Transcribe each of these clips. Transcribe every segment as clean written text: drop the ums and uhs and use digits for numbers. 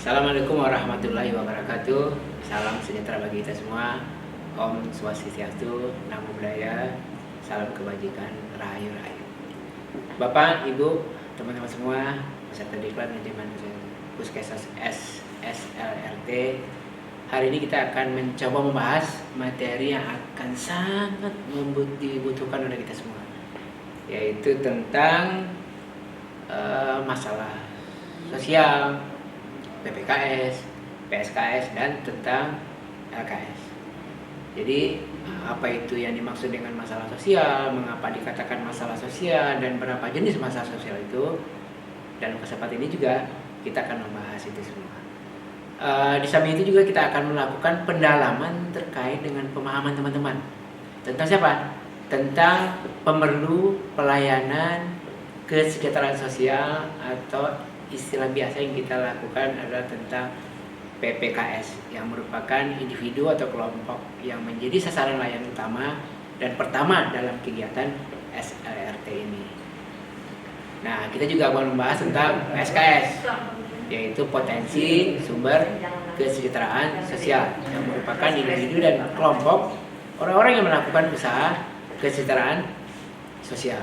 Assalamualaikum warahmatullahi wabarakatuh. Salam sejahtera bagi kita semua. Om Swastiastu, Namo Buddhaya, salam kebajikan, rahayu rahayu. Bapak, Ibu, teman-teman semua, peserta diklat manajemen Puskesmas SLRT. Hari ini kita akan mencoba membahas materi yang akan sangat dibutuhkan oleh kita semua, yaitu tentang masalah sosial, PPKS, PSKS, dan tentang LKS. Jadi apa itu yang dimaksud dengan masalah sosial, mengapa dikatakan masalah sosial, dan berapa jenis masalah sosial itu. Dalam kesempatan ini juga kita akan membahas itu semua. Di samping itu juga kita akan melakukan pendalaman terkait dengan pemahaman teman-teman tentang siapa? Tentang pemerlu pelayanan kesejahteraan sosial, atau istilah biasa yang kita lakukan adalah tentang PPKS, yang merupakan individu atau kelompok yang menjadi sasaran layanan utama dan pertama dalam kegiatan SLRT ini. Nah, kita juga akan membahas tentang PSKS, yaitu potensi sumber kesejahteraan sosial, yang merupakan individu dan kelompok orang-orang yang melakukan usaha kesejahteraan sosial,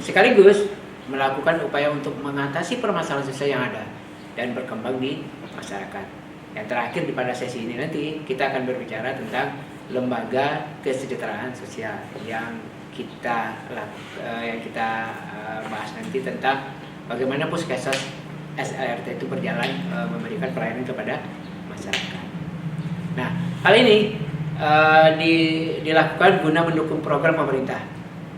sekaligus melakukan upaya untuk mengatasi permasalahan sosial yang ada dan berkembang di masyarakat. Yang terakhir, pada sesi ini nanti kita akan berbicara tentang lembaga kesejahteraan sosial yang kita bahas nanti, tentang bagaimana Puskesmas SLRT itu berjalan memberikan pelayanan kepada masyarakat. Nah, hal ini dilakukan guna mendukung program pemerintah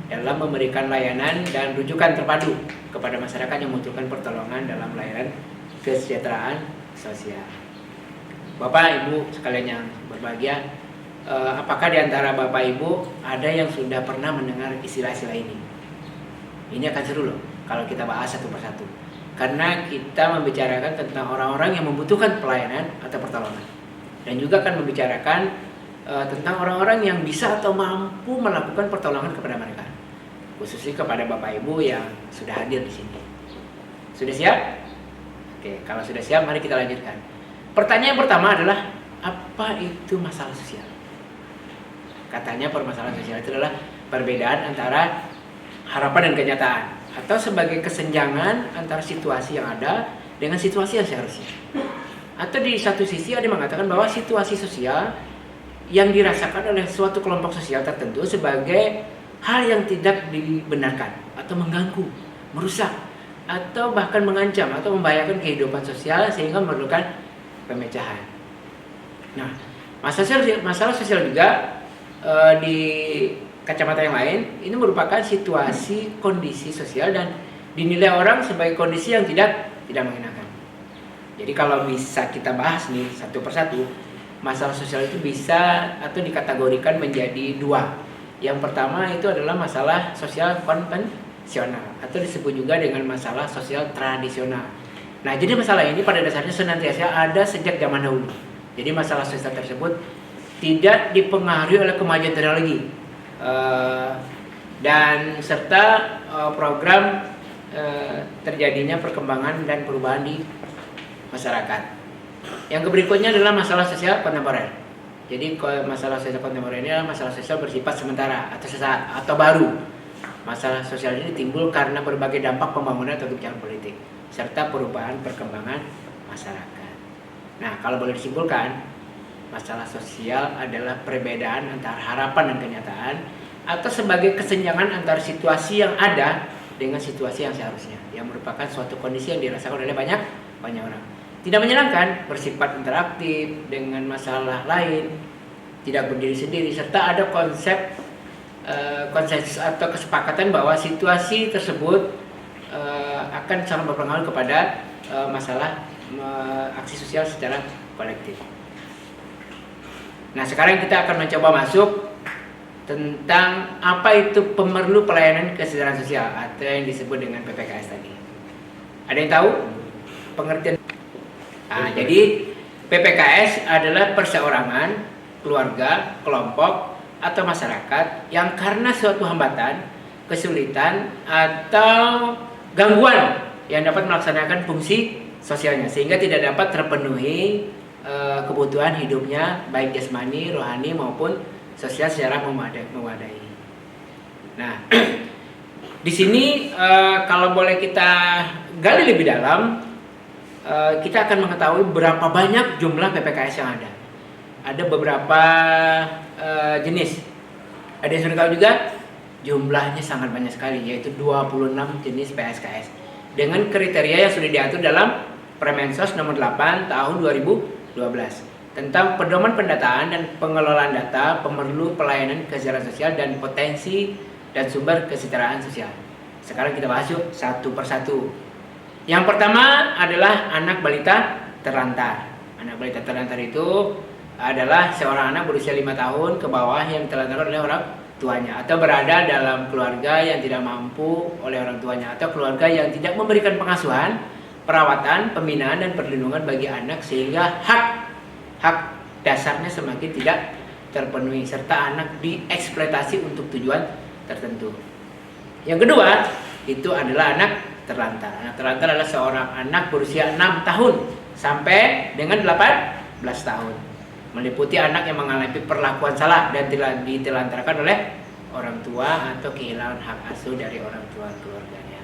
dalam memberikan layanan dan rujukan terpadu kepada masyarakat yang membutuhkan pertolongan dalam layanan kesejahteraan sosial. Bapak Ibu sekalian yang berbahagia, apakah di antara Bapak Ibu ada yang sudah pernah mendengar istilah-istilah ini? Ini akan seru loh kalau kita bahas satu persatu, karena kita membicarakan tentang orang-orang yang membutuhkan pelayanan atau pertolongan, dan juga akan membicarakan tentang orang-orang yang bisa atau mampu melakukan pertolongan kepada mereka, khususnya kepada Bapak Ibu yang sudah hadir di sini. Sudah siap? Oke, kalau sudah siap, mari kita lanjutkan. Pertanyaan pertama adalah, apa itu masalah sosial? Katanya permasalahan sosial itu adalah perbedaan antara harapan dan kenyataan, atau sebagai kesenjangan antara situasi yang ada dengan situasi yang seharusnya. Atau di satu sisi ada yang mengatakan bahwa situasi sosial yang dirasakan oleh suatu kelompok sosial tertentu sebagai hal yang tidak dibenarkan, atau mengganggu, merusak, atau bahkan mengancam atau membahayakan kehidupan sosial sehingga memerlukan pemecahan. Nah, masalah sosial juga di kacamata yang lain, ini merupakan situasi kondisi sosial dan dinilai orang sebagai kondisi yang tidak mengenakan. Jadi kalau bisa kita bahas nih satu persatu, masalah sosial itu bisa atau dikategorikan menjadi dua. Yang pertama itu adalah masalah sosial konvensional, atau disebut juga dengan masalah sosial tradisional. Nah, jadi masalah ini pada dasarnya senantiasa ada sejak zaman dahulu. Jadi masalah sosial tersebut tidak dipengaruhi oleh kemajuan teknologi dan serta program terjadinya perkembangan dan perubahan di masyarakat. Yang berikutnya adalah masalah sosial kontemporer. Jadi masalah sosial kontemporer ini adalah masalah sosial bersifat sementara atau sesaat atau baru. Masalah sosial ini timbul karena berbagai dampak pembangunan atau kebijakan politik serta perubahan perkembangan masyarakat. Nah, kalau boleh disimpulkan, masalah sosial adalah perbedaan antara harapan dan kenyataan, atau sebagai kesenjangan antara situasi yang ada dengan situasi yang seharusnya, yang merupakan suatu kondisi yang dirasakan oleh banyak orang. Tidak menyenangkan, bersifat interaktif dengan masalah lain, tidak berdiri sendiri, serta ada konsensus atau kesepakatan bahwa situasi tersebut akan sangat berpengaruh kepada masalah aksi sosial secara kolektif. Nah, sekarang kita akan mencoba masuk tentang apa itu pemerlu pelayanan kesejahteraan sosial, atau yang disebut dengan PPKS tadi. Ada yang tahu pengertian? Nah, jadi PPKS adalah perseorangan, keluarga, kelompok, atau masyarakat yang karena suatu hambatan, kesulitan, atau gangguan yang dapat melaksanakan fungsi sosialnya sehingga tidak dapat terpenuhi kebutuhan hidupnya baik jasmani, rohani maupun sosial secara memadai. Nah, di sini kalau boleh kita gali lebih dalam, kita akan mengetahui berapa banyak jumlah PPKS yang ada. Ada beberapa jenis. Ada yang sudah tahu juga jumlahnya sangat banyak sekali, yaitu 26 jenis PSKS dengan kriteria yang sudah diatur dalam Permensos nomor 8 tahun 2012 tentang pedoman pendataan dan pengelolaan data pemerlu pelayanan kesejahteraan sosial dan potensi dan sumber kesejahteraan sosial. Sekarang kita bahas yuk satu persatu. Yang pertama adalah anak balita terlantar. Anak balita terlantar itu adalah seorang anak berusia 5 tahun ke bawah yang ditelantarkan oleh orang tuanya atau berada dalam keluarga yang tidak mampu oleh orang tuanya atau keluarga yang tidak memberikan pengasuhan, perawatan, pembinaan dan perlindungan bagi anak sehingga hak dasarnya semakin tidak terpenuhi serta anak dieksploitasi untuk tujuan tertentu. Yang kedua itu adalah anak terlantar. Anak terlantar adalah seorang anak berusia 6 tahun sampai dengan 18 tahun. Meliputi anak yang mengalami perlakuan salah dan ditelantarkan oleh orang tua atau kehilangan hak asuh dari orang tua keluarganya.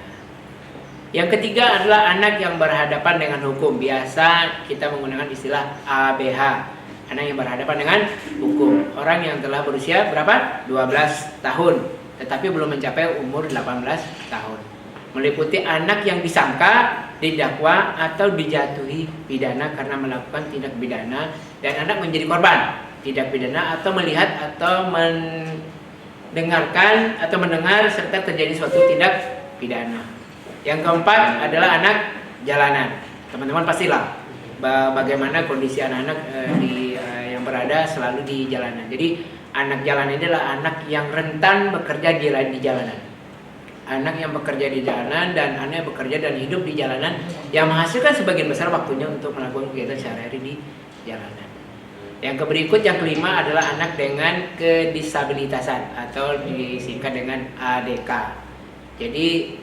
Yang ketiga adalah anak yang berhadapan dengan hukum. Biasa kita menggunakan istilah ABH, anak yang berhadapan dengan hukum. Orang yang telah berusia berapa? 12 tahun, tetapi belum mencapai umur 18 tahun. Meliputi anak yang disangka, didakwa atau dijatuhi pidana karena melakukan tindak pidana dan anak menjadi korban tindak pidana atau melihat atau mendengarkan atau mendengar serta terjadi suatu tindak pidana. Yang keempat adalah anak jalanan. Teman-teman pastilah bagaimana kondisi anak-anak yang berada selalu di jalanan. Jadi anak jalanan ini adalah anak yang rentan bekerja di jalanan. Anak yang bekerja di jalanan dan anak yang bekerja dan hidup di jalanan yang menghasilkan sebagian besar waktunya untuk melakukan kegiatan sehari-hari di jalanan. Yang berikut yang kelima adalah anak dengan kedisabilitasan atau disingkat dengan ADK. Jadi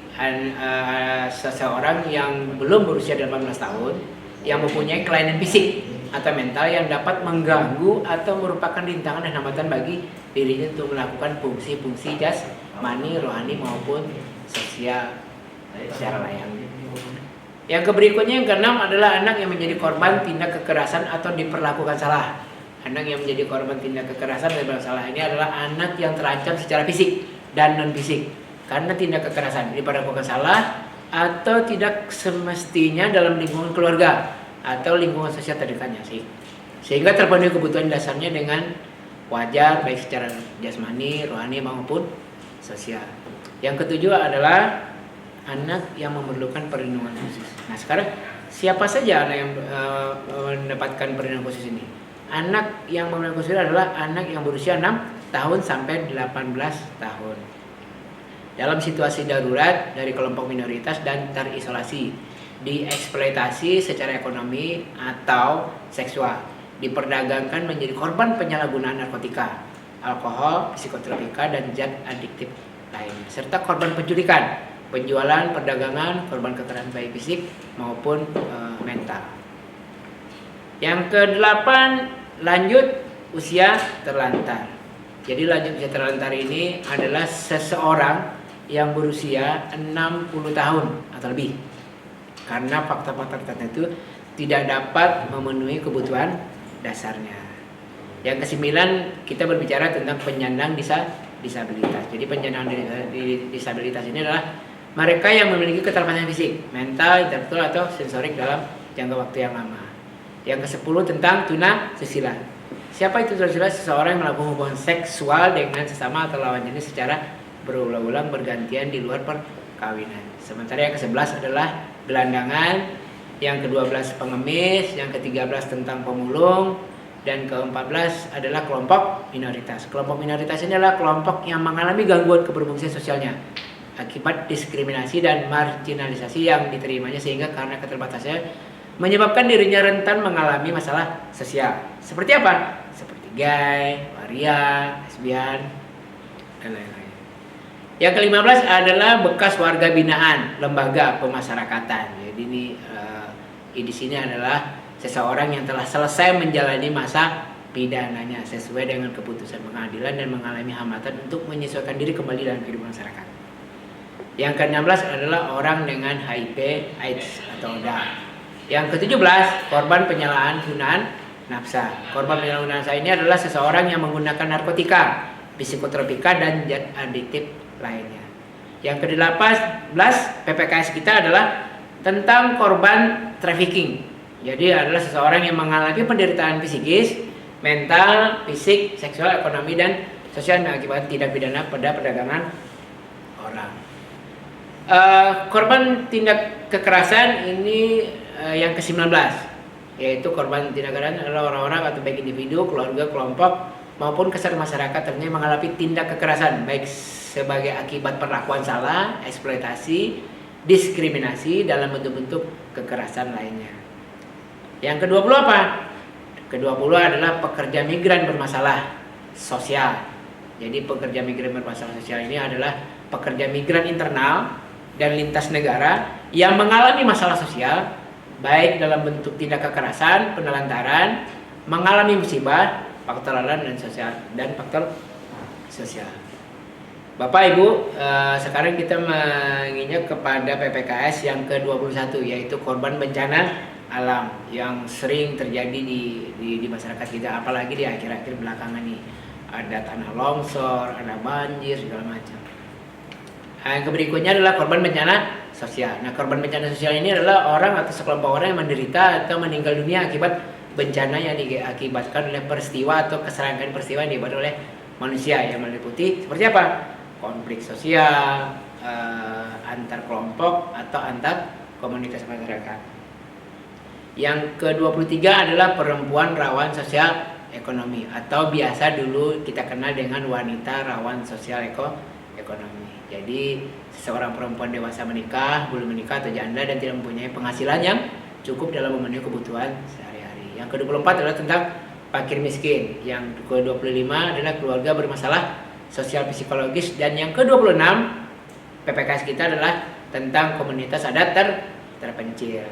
seseorang yang belum berusia 18 tahun yang mempunyai kelainan fisik atau mental yang dapat mengganggu atau merupakan rintangan dan hambatan bagi dirinya untuk melakukan fungsi-fungsi jasmani, rohani maupun sosial secara layak. Yang berikutnya yang keenam adalah anak yang menjadi korban tindak kekerasan atau diperlakukan salah. Anak yang menjadi korban tindak kekerasan dan diperlakukan salah ini adalah anak yang terancam secara fisik dan non fisik karena tindak kekerasan, diperlakukan salah atau tidak semestinya dalam lingkungan keluarga atau lingkungan sosial terdekatnya sehingga terpenuhi kebutuhan dasarnya dengan wajar baik secara jasmani, rohani maupun sosial. Yang ketujuh adalah anak yang memerlukan perlindungan khusus. Nah sekarang siapa saja anak yang mendapatkan perlindungan khusus ini? Anak yang memerlukan khusus adalah anak yang berusia 6 tahun sampai 18 tahun. Dalam situasi darurat dari kelompok minoritas dan terisolasi, dieksploitasi secara ekonomi atau seksual, diperdagangkan menjadi korban penyalahgunaan narkotika, alkohol, psikotropika dan zat adiktif lain, serta korban penculikan, penjualan, perdagangan, korban kekerasan baik fisik maupun mental. Yang kedelapan, lanjut usia terlantar. Jadi lanjut usia terlantar ini adalah seseorang yang berusia 60 tahun atau lebih karena fakta-fakta tertentu tidak dapat memenuhi kebutuhan dasarnya. Yang kesembilan, kita berbicara tentang penyandang disabilitas. Jadi penyandang disabilitas ini adalah mereka yang memiliki keterbatasan fisik, mental, intelektual atau sensorik dalam jangka waktu yang lama. Yang ke-10 tentang tunasusila. Siapa itu tunasusila? Seseorang yang melakukan hubungan seksual dengan sesama atau lawan jenis secara berulang-ulang bergantian di luar perkawinan. Sementara yang ke-11 adalah gelandangan, yang ke-12 pengemis, yang ke-13 tentang pemulung, dan ke-14 adalah kelompok minoritas. Kelompok minoritas ini adalah kelompok yang mengalami gangguan keberfungsian sosialnya akibat diskriminasi dan marginalisasi yang diterimanya sehingga karena keterbatasannya menyebabkan dirinya rentan mengalami masalah sosial. Seperti apa? Seperti gay, waria, lesbian, dan lain-lain. Yang ke-15 adalah bekas warga binaan lembaga pemasyarakatan. Jadi ini di sini adalah seseorang yang telah selesai menjalani masa pidananya sesuai dengan keputusan pengadilan dan mengalami hambatan untuk menyesuaikan diri kembali dalam kehidupan masyarakat. Yang ke-16 adalah orang dengan HIV AIDS atau ODA. Yang ke-17 korban penyalahgunaan nafsa. Korban penyalahgunaan nafsa ini adalah seseorang yang menggunakan narkotika, psikotropika dan zat adiktif lainnya. Yang ke-18 PPKS kita adalah tentang korban trafficking. Jadi adalah seseorang yang mengalami penderitaan psikis, mental, fisik, seksual, ekonomi, dan sosial akibat tindak pidana pada perdagangan orang. Korban tindak kekerasan ini yang ke-19, yaitu korban tindak kekerasan adalah orang-orang atau baik individu, keluarga, kelompok maupun kelompok masyarakat ternyata mengalami tindak kekerasan baik sebagai akibat perlakuan salah, eksploitasi, diskriminasi dalam bentuk-bentuk kekerasan lainnya. Yang ke-20 apa? Ke-20 adalah pekerja migran bermasalah sosial. Jadi pekerja migran bermasalah sosial ini adalah pekerja migran internal dan lintas negara yang mengalami masalah sosial baik dalam bentuk tindak kekerasan, penelantaran, mengalami musibah, faktor alam dan faktor sosial. Bapak Ibu, sekarang kita menginjak kepada PPKS yang ke-21, yaitu korban bencana alam yang sering terjadi di masyarakat kita, apalagi di akhir-akhir belakangan nih. Ada tanah longsor, ada banjir, segala macam. Yang berikutnya adalah korban bencana sosial. Nah, korban bencana sosial ini adalah orang atau sekelompok orang yang menderita atau meninggal dunia akibat bencana yang diakibatkan oleh peristiwa atau keserangkaian peristiwa yang dibuat oleh manusia yang meliputi seperti apa? Konflik sosial, antar kelompok atau antar komunitas masyarakat. Yang ke-23 adalah perempuan rawan sosial ekonomi atau biasa dulu kita kenal dengan wanita rawan sosial ekonomi. Jadi seorang perempuan dewasa menikah, belum menikah atau janda dan tidak mempunyai penghasilan yang cukup dalam memenuhi kebutuhan sehari-hari. Yang ke-24 adalah tentang fakir miskin. Yang ke-25 adalah keluarga bermasalah sosial psikologis, dan yang ke-26 PPKS kita adalah tentang komunitas adat terpencil.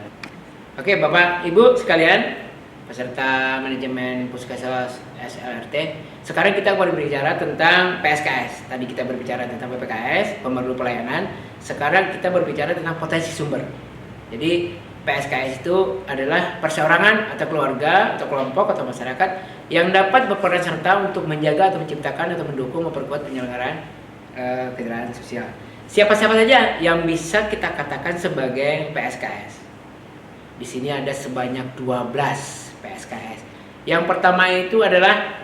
Oke, Bapak Ibu sekalian, peserta manajemen Puskesmas SLRT, sekarang kita berbicara tentang PSKS. Tadi kita berbicara tentang PPKS, pemerlu pelayanan. Sekarang kita berbicara tentang potensi sumber. Jadi PSKS itu adalah perseorangan atau keluarga atau kelompok atau masyarakat yang dapat berperan serta untuk menjaga atau menciptakan atau mendukung memperkuat penyelenggaraan kesejahteraan sosial. Siapa-siapa saja yang bisa kita katakan sebagai PSKS? Di sini ada sebanyak 12 PSKS. Yang pertama itu adalah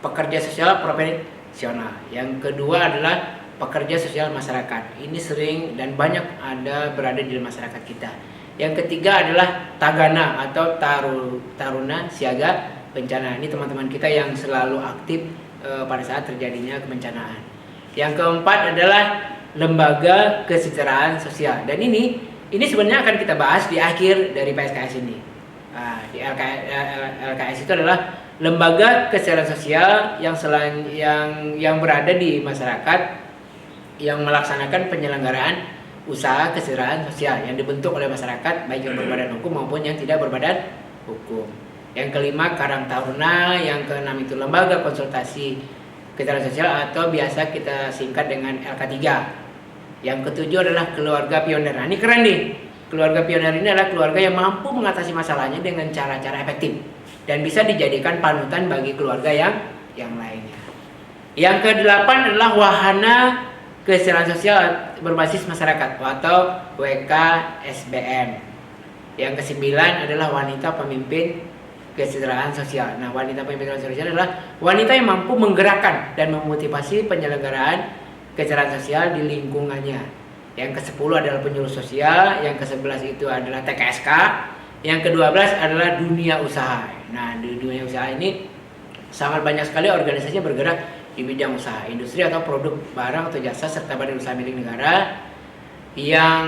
pekerja sosial profesional. Yang kedua adalah pekerja sosial masyarakat. Ini sering dan banyak ada berada di masyarakat kita. Yang ketiga adalah tagana atau taruna siaga bencana. Ini teman-teman kita yang selalu aktif pada saat terjadinya kebencanaan. Yang keempat adalah lembaga kesejahteraan sosial. Dan ini sebenarnya akan kita bahas di akhir dari PSKS ini. Di LKS itu adalah lembaga kesejahteraan sosial yang berada di masyarakat yang melaksanakan penyelenggaraan usaha kesejahteraan sosial yang dibentuk oleh masyarakat baik yang berbadan hukum maupun yang tidak berbadan hukum. Yang kelima Karang Taruna, yang keenam itu lembaga konsultasi kesejahteraan sosial atau biasa kita singkat dengan LK3. Yang ketujuh adalah keluarga pioner. Nah, ini keren nih. Keluarga pioner ini adalah keluarga yang mampu mengatasi masalahnya dengan cara-cara efektif dan bisa dijadikan panutan bagi keluarga yang lainnya. Yang kedelapan adalah wahana kesejahteraan sosial berbasis masyarakat atau WKSBM. Yang kesembilan adalah wanita pemimpin kesejahteraan sosial. Nah, wanita pemimpin kesejahteraan sosial adalah wanita yang mampu menggerakkan dan memotivasi penyelenggaraan kesejahteraan sosial di lingkungannya. Yang ke-10 adalah penyuluh sosial, yang ke-11 itu adalah TKSK, yang ke-12 adalah dunia usaha. Nah, di dunia usaha ini sangat banyak sekali organisasinya bergerak di bidang usaha, industri atau produk barang atau jasa serta badan usaha milik negara yang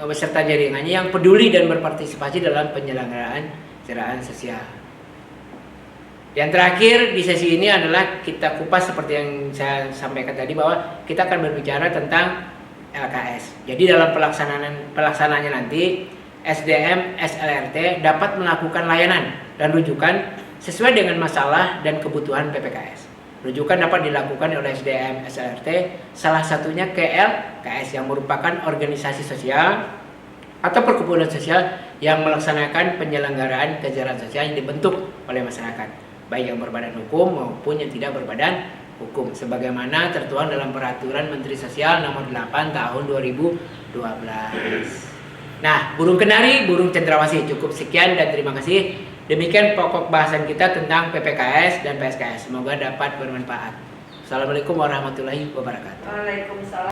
beserta jaringannya yang peduli dan berpartisipasi dalam penyelenggaraan kesejahteraan sosial. Yang terakhir di sesi ini adalah kita kupas seperti yang saya sampaikan tadi bahwa kita akan berbicara tentang LKS. Jadi dalam pelaksanaannya nanti SDM SLRT dapat melakukan layanan dan rujukan sesuai dengan masalah dan kebutuhan PPKS. Rujukan dapat dilakukan oleh SDM SLRT, salah satunya KLKS yang merupakan organisasi sosial atau perkumpulan sosial yang melaksanakan penyelenggaraan kegiatan sosial yang dibentuk oleh masyarakat, baik yang berbadan hukum maupun yang tidak berbadan hukum, sebagaimana tertuang dalam Peraturan Menteri Sosial Nomor 8 Tahun 2012. Nah, burung kenari, burung cendrawasih. Cukup sekian dan terima kasih. Demikian pokok bahasan kita tentang PPKS dan PSKS. Semoga dapat bermanfaat. Assalamualaikum warahmatullahi wabarakatuh. Waalaikumsalam.